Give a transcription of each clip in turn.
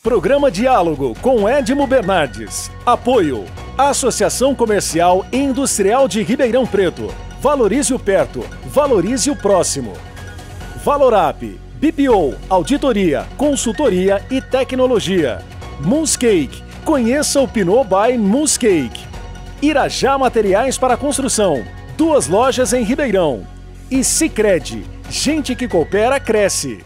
Programa Diálogo com Edmo Bernardes. Apoio. Associação Comercial e Industrial de Ribeirão Preto. Valorize o perto. Valorize o próximo. Valorap. BPO. Auditoria, consultoria e tecnologia. Moonscake. Conheça o Pinot by Moonscake. Irajá Materiais para Construção. 2 lojas em Ribeirão. E Sicredi. Gente que coopera, cresce.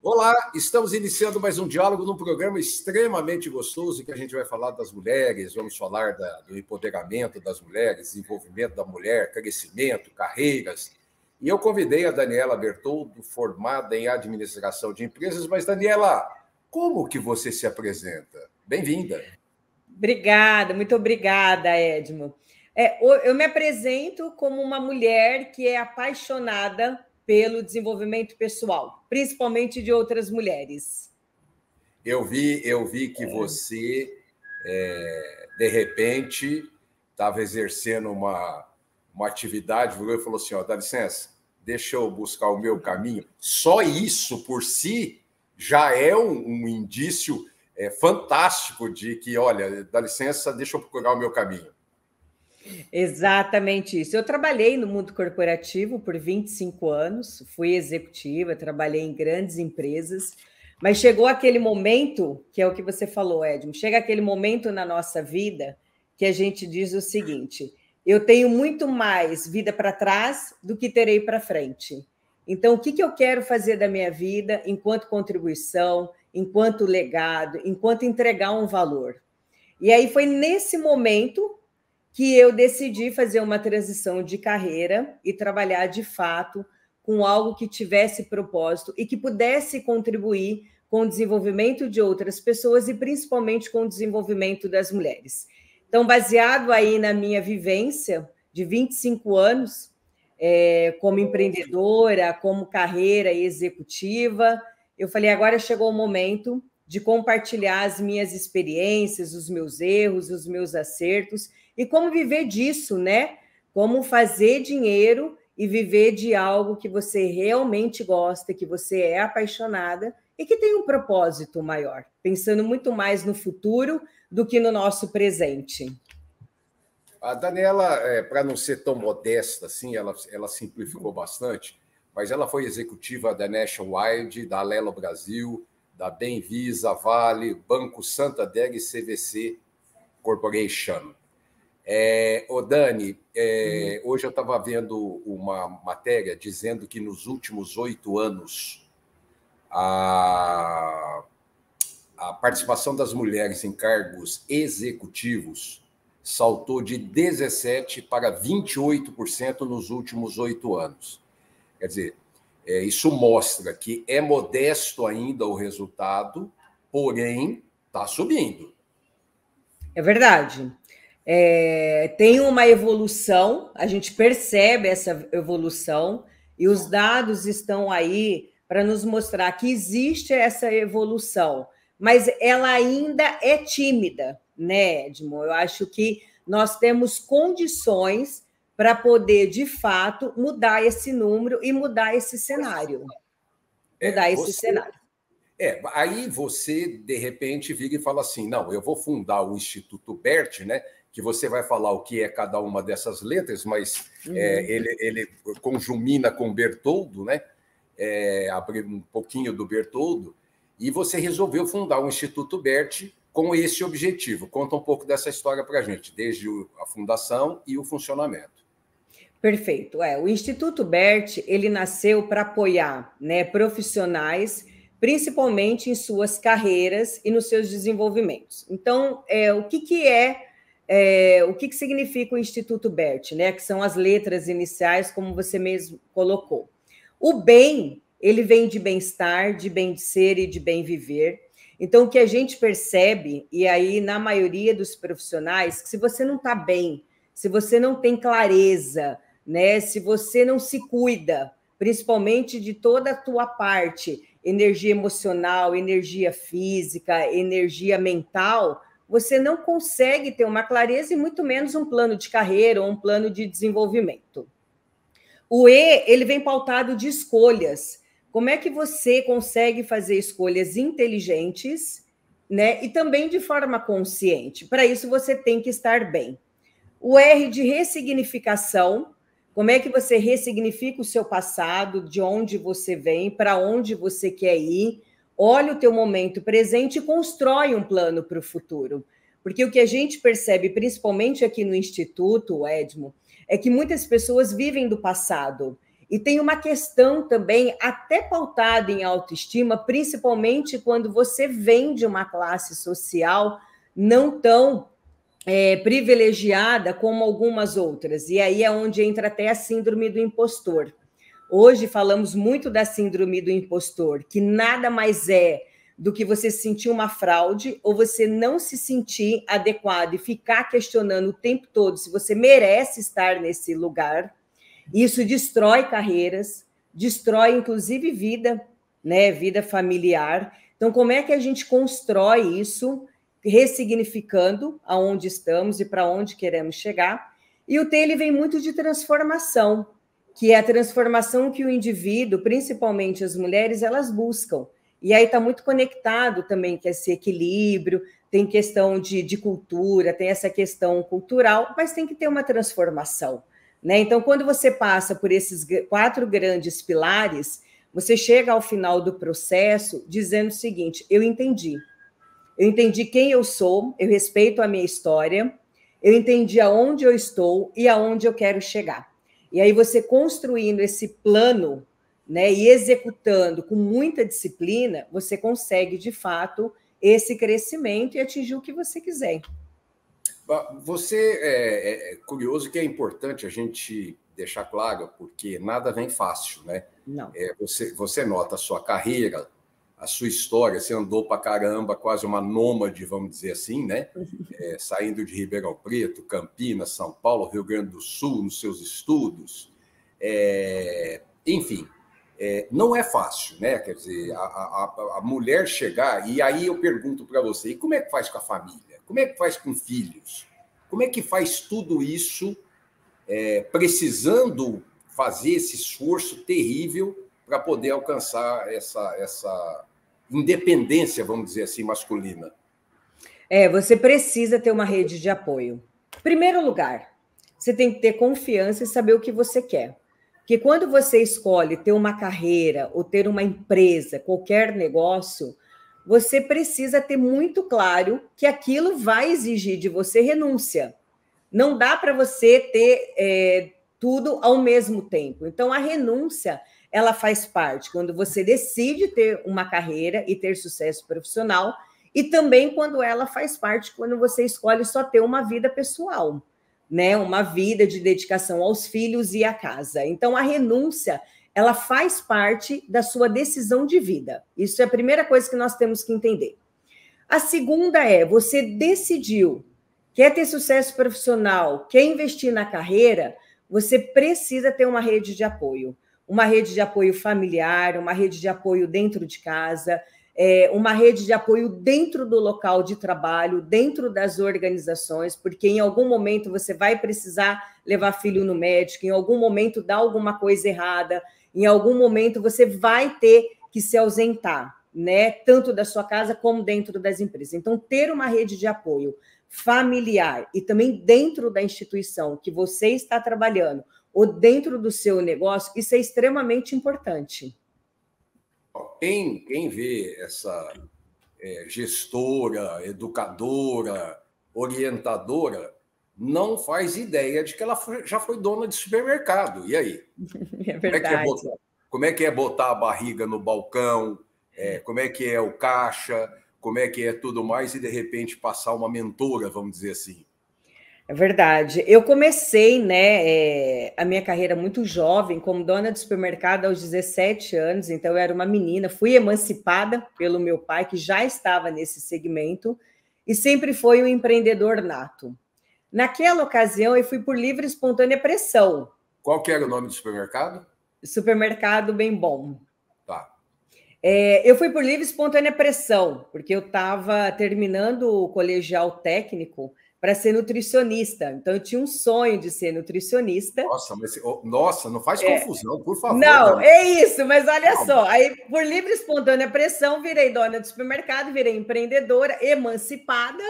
Olá, estamos iniciando mais um diálogo num programa extremamente gostoso que a gente vai falar das mulheres, vamos falar do empoderamento das mulheres, desenvolvimento da mulher, crescimento, carreiras. E eu convidei a Daniela Bertoldo, formada em administração de empresas. Mas, Daniela, como que você se apresenta? Bem-vinda. Obrigada, muito obrigada, Edmo. Eu me apresento como uma mulher que é apaixonada pelo desenvolvimento pessoal, principalmente de outras mulheres. Eu vi que você, de repente, estava exercendo uma atividade, virou e falou assim, dá licença, deixa eu buscar o meu caminho. Só isso, por si, já é um indício fantástico de que, olha, dá licença, deixa eu procurar o meu caminho. Exatamente isso. Eu trabalhei no mundo corporativo por 25 anos, fui executiva, trabalhei em grandes empresas, mas chegou aquele momento, que é o que você falou, Edmo, chega aquele momento na nossa vida que a gente diz o seguinte, eu tenho muito mais vida para trás do que terei para frente. Então, o que eu quero fazer da minha vida enquanto contribuição, enquanto legado, enquanto entregar um valor? E aí foi nesse momento que eu decidi fazer uma transição de carreira e trabalhar de fato com algo que tivesse propósito e que pudesse contribuir com o desenvolvimento de outras pessoas e principalmente com o desenvolvimento das mulheres. Então, baseado aí na minha vivência de 25 anos como empreendedora, como carreira executiva, eu falei, agora chegou o momento de compartilhar as minhas experiências, os meus erros, os meus acertos, e como viver disso, né? Como fazer dinheiro e viver de algo que você realmente gosta, que você é apaixonada e que tem um propósito maior, pensando muito mais no futuro do que no nosso presente. A Daniela, para não ser tão modesta assim, ela simplificou bastante, mas ela foi executiva da Nationwide, da Alelo Brasil, da Benvisa, Vale, Banco Santander e CVC Corporation. Dani, hoje eu estava vendo uma matéria dizendo que nos últimos 8 anos a participação das mulheres em cargos executivos saltou de 17% para 28% nos últimos 8 anos. Quer dizer, isso mostra que é modesto ainda o resultado, porém está subindo. É verdade. Tem uma evolução, a gente percebe essa evolução e os dados estão aí para nos mostrar que existe essa evolução, mas ela ainda é tímida, né, Edmo? Eu acho que nós temos condições para poder, de fato, mudar esse número e mudar esse cenário. Aí você, de repente, vira e fala assim, não, eu vou fundar o Instituto BERT, né? Que você vai falar o que é cada uma dessas letras, mas ele conjumina com Bertoldo, né? Abrir um pouquinho do Bertoldo, e você resolveu fundar o Instituto BERT com esse objetivo. Conta um pouco dessa história para a gente, desde a fundação e o funcionamento. Perfeito. O Instituto BERT, ele nasceu para apoiar, né, profissionais, principalmente em suas carreiras e nos seus desenvolvimentos. Então, o que significa o Instituto BERT, né? Que são as letras iniciais, como você mesmo colocou. O bem, ele vem de bem-estar, de bem de ser e de bem viver. Então, o que a gente percebe, e aí na maioria dos profissionais, que se você não está bem, se você não tem clareza, né? Se você não se cuida, principalmente de toda a tua parte, energia emocional, energia física, energia mental, você não consegue ter uma clareza e muito menos um plano de carreira ou um plano de desenvolvimento. O E, ele vem pautado de escolhas. Como é que você consegue fazer escolhas inteligentes, né? E também de forma consciente. Para isso, você tem que estar bem. O R de ressignificação. Como é que você ressignifica o seu passado, de onde você vem, para onde você quer ir? Olha o teu momento presente e constrói um plano para o futuro. Porque o que a gente percebe, principalmente aqui no Instituto, Edmo, é que muitas pessoas vivem do passado. E tem uma questão também até pautada em autoestima, principalmente quando você vem de uma classe social não tão privilegiada como algumas outras. E aí é onde entra até a síndrome do impostor. Hoje falamos muito da síndrome do impostor, que nada mais é do que você sentir uma fraude ou você não se sentir adequado e ficar questionando o tempo todo se você merece estar nesse lugar. Isso destrói carreiras, destrói inclusive vida, né? Vida familiar. Então, como é que a gente constrói isso, ressignificando aonde estamos e para onde queremos chegar? E o T, ele vem muito de transformação, que é a transformação que o indivíduo, principalmente as mulheres, elas buscam. E aí está muito conectado também com esse equilíbrio, tem questão de cultura, tem essa questão cultural, mas tem que ter uma transformação, né? Então, quando você passa por esses 4 grandes pilares, você chega ao final do processo dizendo o seguinte: eu entendi quem eu sou, eu respeito a minha história, eu entendi aonde eu estou e aonde eu quero chegar. E aí você construindo esse plano, né, e executando com muita disciplina, você consegue, de fato, esse crescimento e atingir o que você quiser. Você é curioso que é importante a gente deixar claro, porque nada vem fácil, né? Não. Você nota a sua carreira, a sua história, você andou para caramba, quase uma nômade, vamos dizer assim, né? Saindo de Ribeirão Preto, Campinas, São Paulo, Rio Grande do Sul, nos seus estudos. Enfim, não é fácil, né? Quer dizer, a mulher chegar, e aí eu pergunto para você, e como é que faz com a família? Como é que faz com filhos? Como é que faz tudo isso, precisando fazer esse esforço terrível para poder alcançar essa independência, vamos dizer assim, masculina? Você precisa ter uma rede de apoio. Em primeiro lugar, você tem que ter confiança e saber o que você quer. Porque quando você escolhe ter uma carreira ou ter uma empresa, qualquer negócio, você precisa ter muito claro que aquilo vai exigir de você renúncia. Não dá para você ter tudo ao mesmo tempo. Então, a renúncia, ela faz parte quando você decide ter uma carreira e ter sucesso profissional, e também quando ela faz parte quando você escolhe só ter uma vida pessoal, né? Uma vida de dedicação aos filhos e à casa. Então, a renúncia, ela faz parte da sua decisão de vida. Isso é a primeira coisa que nós temos que entender. A segunda é, você decidiu, quer ter sucesso profissional, quer investir na carreira, você precisa ter uma rede de apoio. Uma rede de apoio familiar, uma rede de apoio dentro de casa, uma rede de apoio dentro do local de trabalho, dentro das organizações, porque em algum momento você vai precisar levar filho no médico, em algum momento dá alguma coisa errada, em algum momento você vai ter que se ausentar, né? Tanto da sua casa como dentro das empresas. Então, ter uma rede de apoio familiar e também dentro da instituição que você está trabalhando ou dentro do seu negócio, isso é extremamente importante. Quem vê essa gestora, educadora, orientadora, não faz ideia de que ela já foi dona de supermercado. E aí? É verdade. Como é que é botar a barriga no balcão? Como é que é o caixa? Como é que é tudo mais? E, de repente, passar uma mentora, vamos dizer assim. É verdade. Eu comecei, né, a minha carreira muito jovem, como dona de supermercado aos 17 anos, então eu era uma menina, fui emancipada pelo meu pai, que já estava nesse segmento, e sempre foi um empreendedor nato. Naquela ocasião, eu fui por livre e espontânea pressão. Qual que era o nome do supermercado? Supermercado Bem Bom. Tá. Eu fui por livre e espontânea pressão, porque eu estava terminando o colegial técnico para ser nutricionista. Então, eu tinha um sonho de ser nutricionista. Nossa, não faz confusão, por favor. Não, é isso, mas olha só. Aí, por livre e espontânea pressão, virei dona de supermercado, virei empreendedora, emancipada,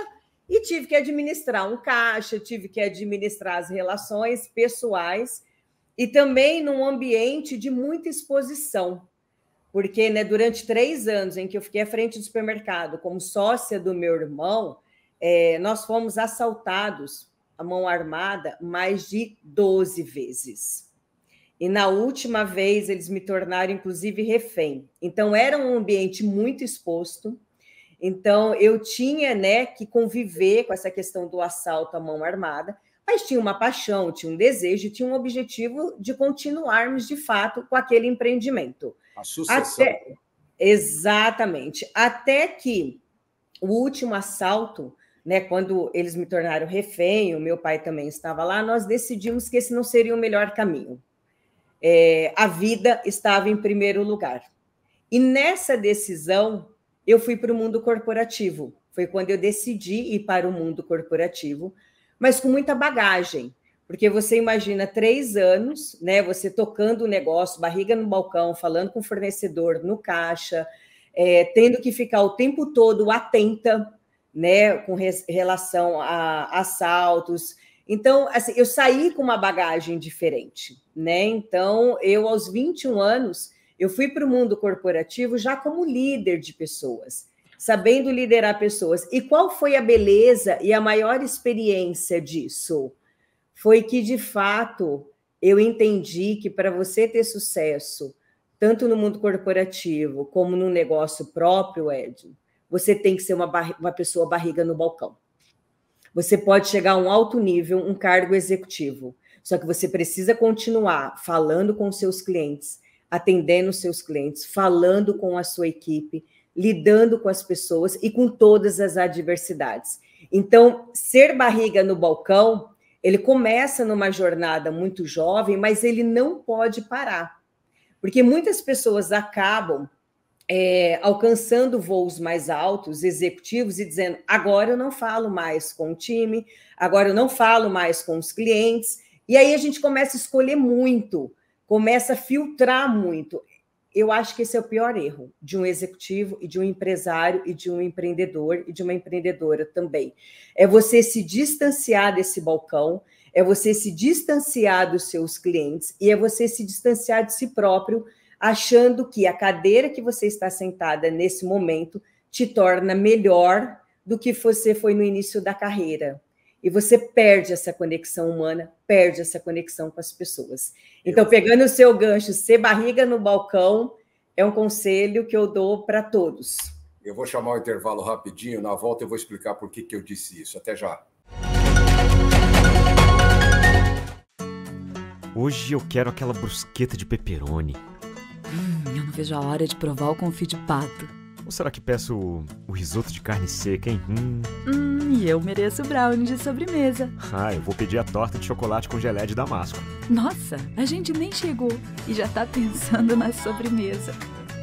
e tive que administrar um caixa, tive que administrar as relações pessoais, e também num ambiente de muita exposição. Porque, né, durante 3 anos em que eu fiquei à frente do supermercado como sócia do meu irmão, nós fomos assaltados à mão armada mais de 12 vezes. E na última vez eles me tornaram, inclusive, refém. Então, era um ambiente muito exposto. Então, eu tinha, né, que conviver com essa questão do assalto à mão armada, mas tinha uma paixão, tinha um desejo, tinha um objetivo de continuarmos, de fato, com aquele empreendimento. A sucessão. Exatamente. Até que o último assalto, né, quando eles me tornaram refém, o meu pai também estava lá, nós decidimos que esse não seria o melhor caminho. A vida estava em primeiro lugar. E nessa decisão, eu fui para o mundo corporativo. Foi quando eu decidi ir para o mundo corporativo, mas com muita bagagem. Porque você imagina 3 anos, né, você tocando o negócio, barriga no balcão, falando com o fornecedor no caixa, tendo que ficar o tempo todo atenta, né, com relação a assaltos. Então, assim, eu saí com uma bagagem diferente, né? Então, eu aos 21 anos, eu fui para o mundo corporativo já como líder de pessoas, sabendo liderar pessoas. E qual foi a beleza e a maior experiência disso? Foi que, de fato, eu entendi que para você ter sucesso, tanto no mundo corporativo como no negócio próprio, Ed, você tem que ser uma pessoa barriga no balcão. Você pode chegar a um alto nível, um cargo executivo, só que você precisa continuar falando com os seus clientes, atendendo os seus clientes, falando com a sua equipe, lidando com as pessoas e com todas as adversidades. Então, ser barriga no balcão, ele começa numa jornada muito jovem, mas ele não pode parar, porque muitas pessoas acabam alcançando voos mais altos, executivos, e dizendo, agora eu não falo mais com o time, agora eu não falo mais com os clientes, e aí a gente começa a escolher muito, começa a filtrar muito. Eu acho que esse é o pior erro de um executivo e de um empresário e de um empreendedor e de uma empreendedora também. É você se distanciar desse balcão, é você se distanciar dos seus clientes e é você se distanciar de si próprio, achando que a cadeira que você está sentada nesse momento te torna melhor do que você foi no início da carreira. E você perde essa conexão humana, perde essa conexão com as pessoas. Então, pegando o seu gancho, ser barriga no balcão é um conselho que eu dou para todos. Eu vou chamar o intervalo rapidinho, na volta eu vou explicar por que eu disse isso. Até já. Hoje eu quero aquela brusqueta de pepperoni. Eu não vejo a hora de provar o confit de pato. Ou será que peço o risoto de carne seca, hein? E eu mereço o brownie de sobremesa. Eu vou pedir a torta de chocolate com geleia de damasco. Nossa, a gente nem chegou e já tá pensando na sobremesa.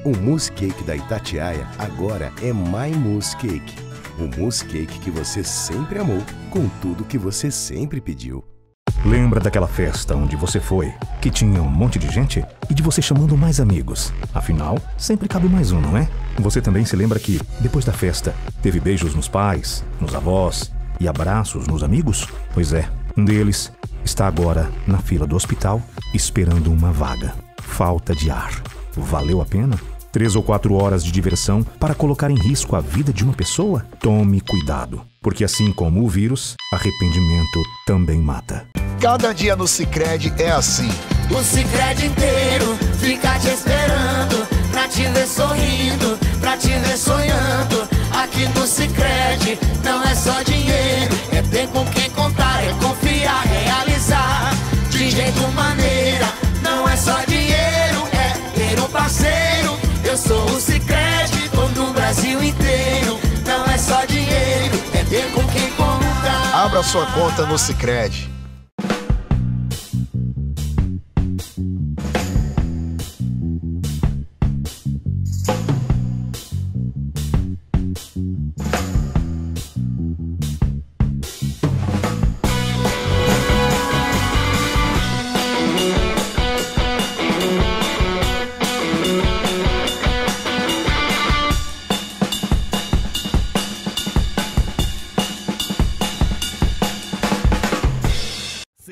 O mousse cake da Itatiaia agora é My Mousse Cake. O mousse cake que você sempre amou, com tudo que você sempre pediu. Lembra daquela festa onde você foi, que tinha um monte de gente e de você chamando mais amigos? Afinal, sempre cabe mais um, não é? Você também se lembra que, depois da festa, teve beijos nos pais, nos avós e abraços nos amigos? Pois é, um deles está agora na fila do hospital esperando uma vaga. Falta de ar. Valeu a pena? 3 ou 4 horas de diversão para colocar em risco a vida de uma pessoa? Tome cuidado, porque assim como o vírus, arrependimento também mata. Cada dia no Sicredi é assim. O Sicredi inteiro fica te esperando, pra te ver sorrindo, pra te ver sonhando. Aqui no Sicredi não é só dinheiro, é ter com quem contar, é confiar, realizar de jeito maneira. Não é só dinheiro, é ter um parceiro. Eu sou o Sicredi, tô no Brasil inteiro. Não é só dinheiro, é ter com quem contar. Abra sua conta no Sicredi.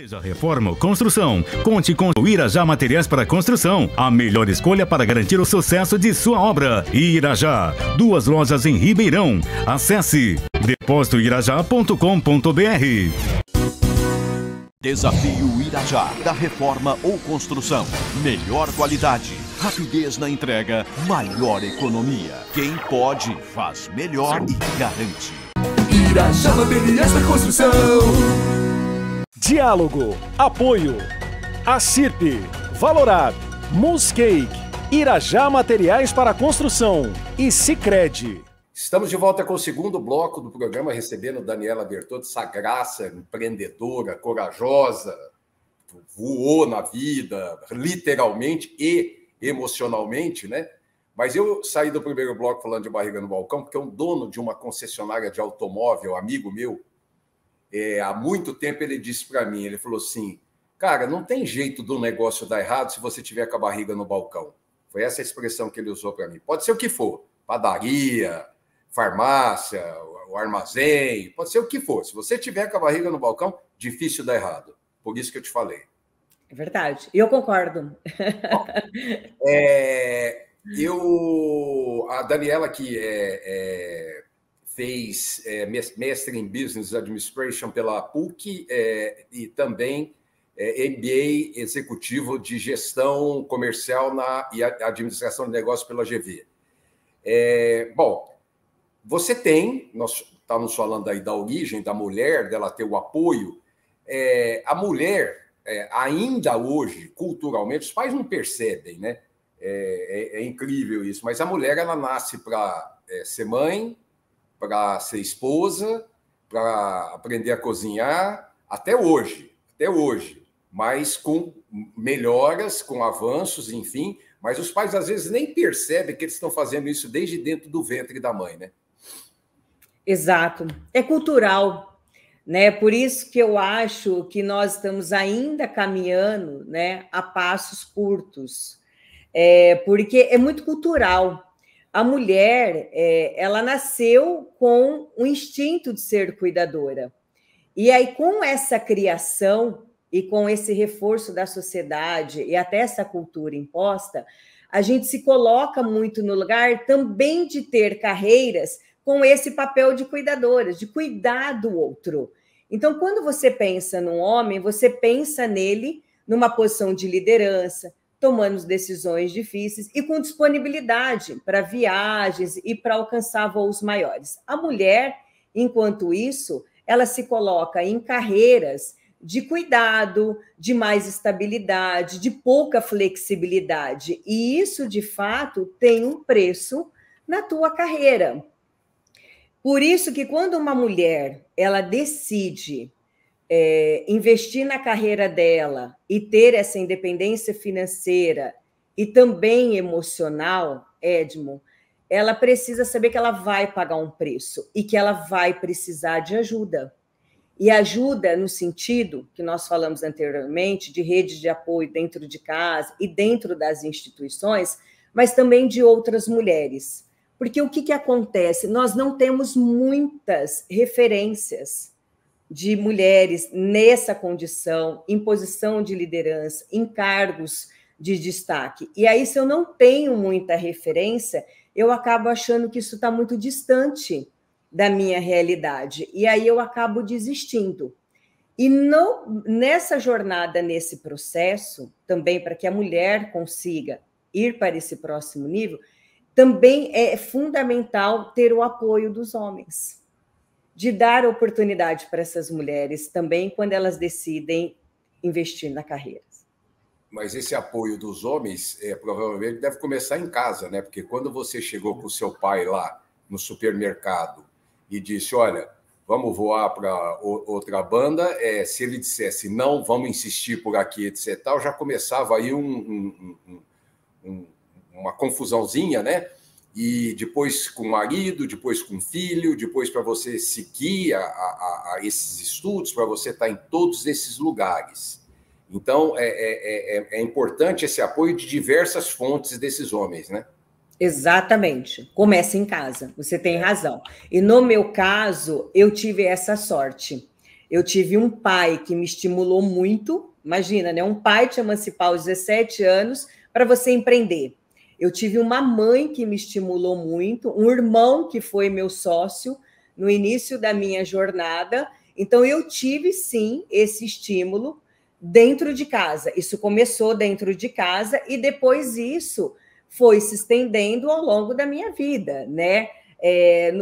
Planeja reforma ou construção? Conte com o Irajá Materiais para Construção, a melhor escolha para garantir o sucesso de sua obra. Irajá, 2 lojas em Ribeirão. Acesse depósitoirajá.com.br. Desafio Irajá, da reforma ou construção. Melhor qualidade, rapidez na entrega, maior economia. Quem pode, faz melhor e garante. Irajá Materiais para Construção. Diálogo, apoio, Acirp, Valorab, Muscake, Irajá Materiais para Construção e Sicredi. Estamos de volta com o segundo bloco do programa, recebendo Daniela Bertoldi, essa graça empreendedora, corajosa, voou na vida, literalmente e emocionalmente, né? Mas eu saí do primeiro bloco falando de barriga no balcão, porque um dono de uma concessionária de automóvel, amigo meu, há muito tempo ele disse para mim, ele falou assim, cara, não tem jeito do negócio dar errado se você tiver com a barriga no balcão. Foi essa a expressão que ele usou para mim. Pode ser o que for, padaria, farmácia, o armazém, pode ser o que for. Se você tiver com a barriga no balcão, difícil dar errado. Por isso que eu te falei. É verdade. E eu concordo. A Daniela, que fez mestre em Business Administration pela PUC e também MBA executivo de gestão comercial e administração de negócios pela GV. Bom, você nós estávamos falando aí da origem da mulher, dela ter o apoio. A mulher, ainda hoje, culturalmente, os pais não percebem, né? É incrível isso, mas a mulher, ela nasce para ser mãe, para ser esposa, para aprender a cozinhar, até hoje, mas com melhoras, com avanços, enfim, mas os pais às vezes nem percebem que eles estão fazendo isso desde dentro do ventre da mãe, né? Exato, é cultural, né? Por isso que eu acho que nós estamos ainda caminhando, né, a passos curtos, porque é muito cultural. A mulher, ela nasceu com o instinto de ser cuidadora. E aí, com essa criação e com esse reforço da sociedade e até essa cultura imposta, a gente se coloca muito no lugar também de ter carreiras com esse papel de cuidadora, de cuidar do outro. Então, quando você pensa num homem, você pensa nele numa posição de liderança, tomando decisões difíceis e com disponibilidade para viagens e para alcançar voos maiores. A mulher, enquanto isso, ela se coloca em carreiras de cuidado, de mais estabilidade, de pouca flexibilidade. E isso, de fato, tem um preço na tua carreira. Por isso que quando uma mulher ela decide investir na carreira dela e ter essa independência financeira e também emocional, Edmo, ela precisa saber que ela vai pagar um preço e que ela vai precisar de ajuda. E ajuda no sentido que nós falamos anteriormente, de redes de apoio dentro de casa e dentro das instituições, mas também de outras mulheres. Porque o que acontece? Nós não temos muitas referências de mulheres nessa condição, em posição de liderança, em cargos de destaque. E aí, se eu não tenho muita referência, eu acabo achando que isso está muito distante da minha realidade. E aí eu acabo desistindo. E nessa jornada, nesse processo, também para que a mulher consiga ir para esse próximo nível, também é fundamental ter o apoio dos homens, de dar oportunidade para essas mulheres também quando elas decidem investir na carreira. Mas esse apoio dos homens provavelmente deve começar em casa, né? Porque quando você chegou com o seu pai lá no supermercado e disse, olha, vamos voar para outra banda, se ele dissesse, não, vamos insistir por aqui, etc., tal, já começava aí uma confusãozinha, né? E depois com o marido, depois com o filho, depois para você seguir a esses estudos, para você estar em todos esses lugares. Então, é importante esse apoio de diversas fontes desses homens, né? Exatamente. Começa em casa, você tem razão. E no meu caso, eu tive essa sorte. Eu tive um pai que me estimulou muito. Imagina, né? Um pai te emancipar aos 17 anos para você empreender. Eu tive uma mãe que me estimulou muito, um irmão que foi meu sócio no início da minha jornada. Então, eu tive, sim, esse estímulo dentro de casa. Isso começou dentro de casa e depois isso foi se estendendo ao longo da minha vida, né?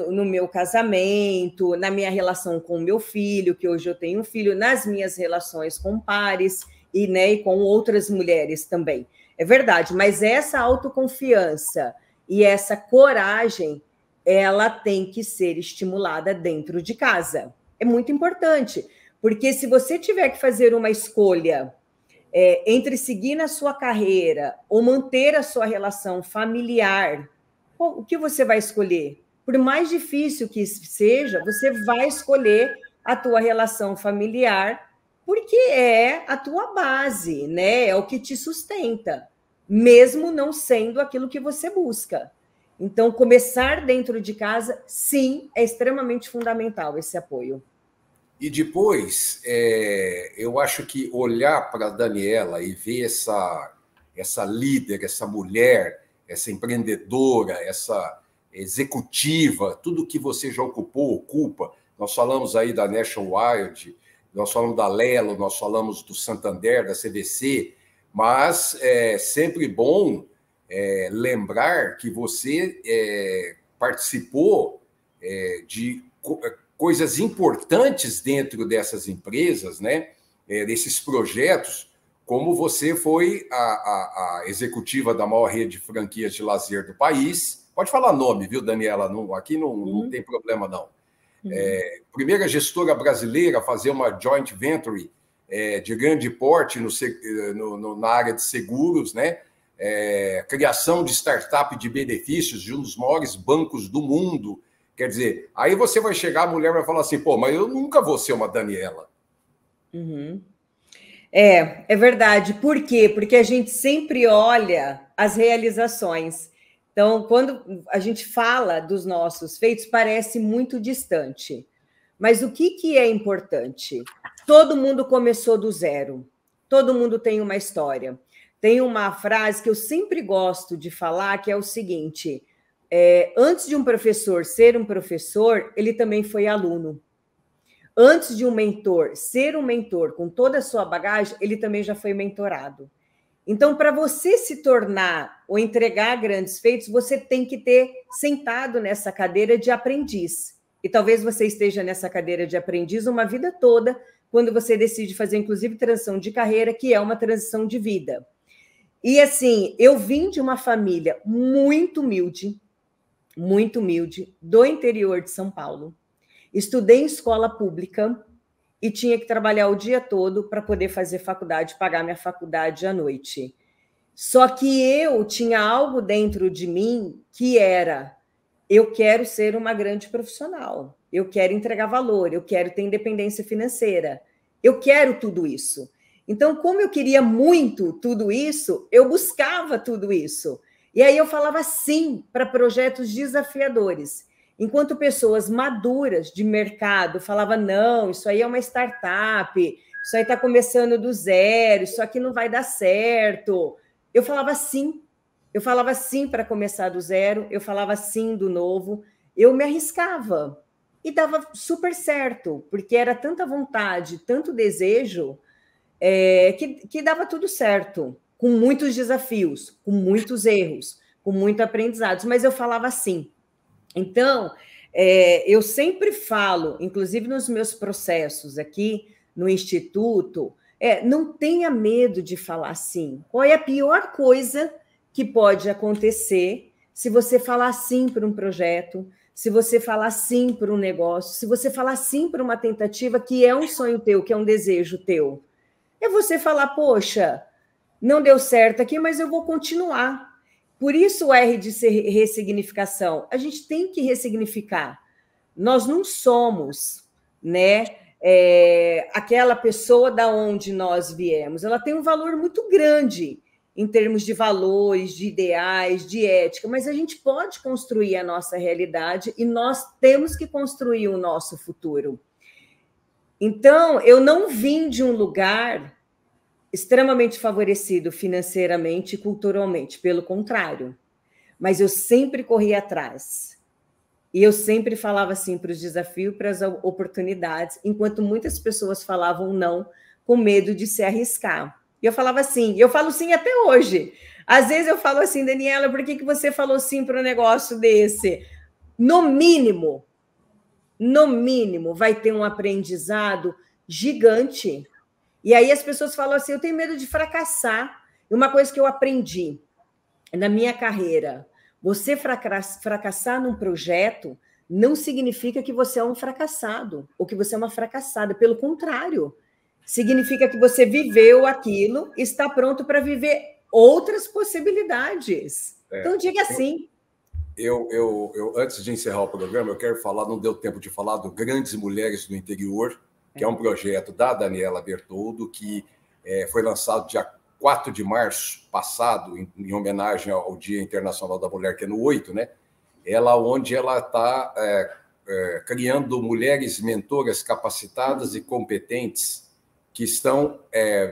No meu casamento, na minha relação com o meu filho, que hoje eu tenho um filho, nas minhas relações com pares e, né, e com outras mulheres também. É verdade, mas essa autoconfiança e essa coragem, ela tem que ser estimulada dentro de casa. É muito importante, porque se você tiver que fazer uma escolha entre seguir na sua carreira ou manter a sua relação familiar, o que você vai escolher? Por mais difícil que seja, você vai escolher a tua relação familiar, porque é a tua base, né? É o que te sustenta, mesmo não sendo aquilo que você busca. Então, começar dentro de casa, sim, é extremamente fundamental esse apoio. E depois, eu acho que olhar para a Daniela e ver essa líder, essa mulher, essa empreendedora, essa executiva, tudo que você já ocupa. Nós falamos aí da Nationwide, nós falamos da Lelo, nós falamos do Santander, da CVC, mas é sempre bom lembrar que você participou de coisas importantes dentro dessas empresas, né? Desses projetos, como você foi a executiva da maior rede de franquias de lazer do país. Pode falar nome, viu, Daniela? Aqui não tem problema, não. Primeira gestora brasileira a fazer uma joint venture de grande porte na área de seguros, né? Criação de startup de benefícios de um dos maiores bancos do mundo. Quer dizer, aí você vai chegar, a mulher vai falar assim, pô, mas eu nunca vou ser uma Daniela. Uhum. É verdade. Por quê? Porque a gente sempre olha as realizações. Então, quando a gente fala dos nossos feitos, parece muito distante. Mas o que é importante? Todo mundo começou do zero. Todo mundo tem uma história. Tem uma frase que eu sempre gosto de falar, que é o seguinte: antes de um professor ser um professor, ele também foi aluno. Antes de um mentor ser um mentor com toda a sua bagagem, ele também já foi mentorado. Então, para você se tornar ou entregar grandes feitos, você tem que ter sentado nessa cadeira de aprendiz. E talvez você esteja nessa cadeira de aprendiz uma vida toda, quando você decide fazer, inclusive, transição de carreira, que é uma transição de vida. E, assim, eu vim de uma família muito humilde, do interior de São Paulo. Estudei em escola pública e tinha que trabalhar o dia todo para poder fazer faculdade, pagar minha faculdade à noite. Só que eu tinha algo dentro de mim que era: eu quero ser uma grande profissional, eu quero entregar valor, eu quero ter independência financeira, eu quero tudo isso. Então, como eu queria muito tudo isso, eu buscava tudo isso. E aí eu falava sim para projetos desafiadores. Enquanto pessoas maduras de mercado falavam, não, isso aí é uma startup, isso aí está começando do zero, isso aqui não vai dar certo. Eu falava sim para começar do zero, eu falava sim do novo, eu me arriscava e dava super certo, porque era tanta vontade, tanto desejo, que dava tudo certo, com muitos desafios, com muitos erros, com muitos aprendizados, mas eu falava sim. Então, eu sempre falo, inclusive nos meus processos aqui no Instituto, não tenha medo de falar sim. Qual é a pior coisa que pode acontecer se você falar sim para um projeto, se você falar sim para um negócio, se você falar sim para uma tentativa que é um sonho teu, que é um desejo teu? É você falar, poxa, não deu certo aqui, mas eu vou continuar. Por isso o R de ressignificação. A gente tem que ressignificar. Nós não somos, né, aquela pessoa da onde nós viemos. Ela tem um valor muito grande em termos de valores, de ideais, de ética, mas a gente pode construir a nossa realidade e nós temos que construir o nosso futuro. Então, eu não vim de um lugar extremamente favorecido financeiramente e culturalmente, pelo contrário. Mas eu sempre corri atrás. E eu sempre falava assim para os desafios, para as oportunidades, enquanto muitas pessoas falavam não, com medo de se arriscar. E eu falava sim, eu falo sim até hoje. Às vezes eu falo assim, Daniela, por que você falou sim para um negócio desse? No mínimo, vai ter um aprendizado gigante. E aí as pessoas falam assim, eu tenho medo de fracassar. E uma coisa que eu aprendi na minha carreira, você fracassar num projeto não significa que você é um fracassado ou que você é uma fracassada. Pelo contrário, significa que você viveu aquilo e está pronto para viver outras possibilidades. Então, diga sim. Eu, antes de encerrar o programa, eu quero falar, não deu tempo de falar, do Grandes Mulheres do Interior, que é um projeto da Daniela Bertoldo, que foi lançado dia 4 de março passado, em homenagem ao Dia Internacional da Mulher, que é no 8, né? Onde ela está criando mulheres mentoras capacitadas e competentes que estão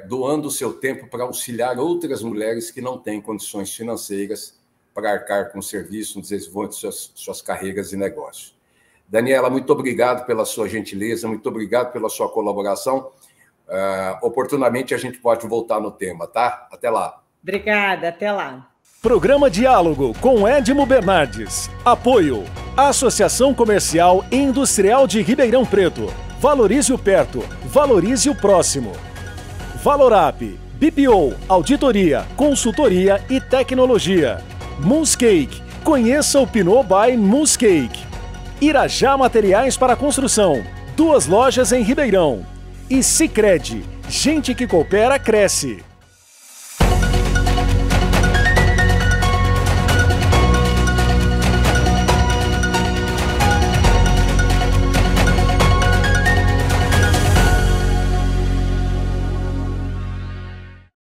doando o seu tempo para auxiliar outras mulheres que não têm condições financeiras para arcar com o serviço no desenvolvimento de suas carreiras e negócios. Daniela, muito obrigado pela sua gentileza, muito obrigado pela sua colaboração. Oportunamente a gente pode voltar no tema, tá? Até lá. Obrigada, até lá. Programa Diálogo com Edmo Bernardes. Apoio: Associação Comercial e Industrial de Ribeirão Preto. Valorize o perto, valorize o próximo. Valorap, BPO, auditoria, consultoria e tecnologia. Moonscake, conheça o Pinot by Moonscake. Irajá Materiais para Construção, 2 lojas em Ribeirão. E Sicredi, gente que coopera, cresce.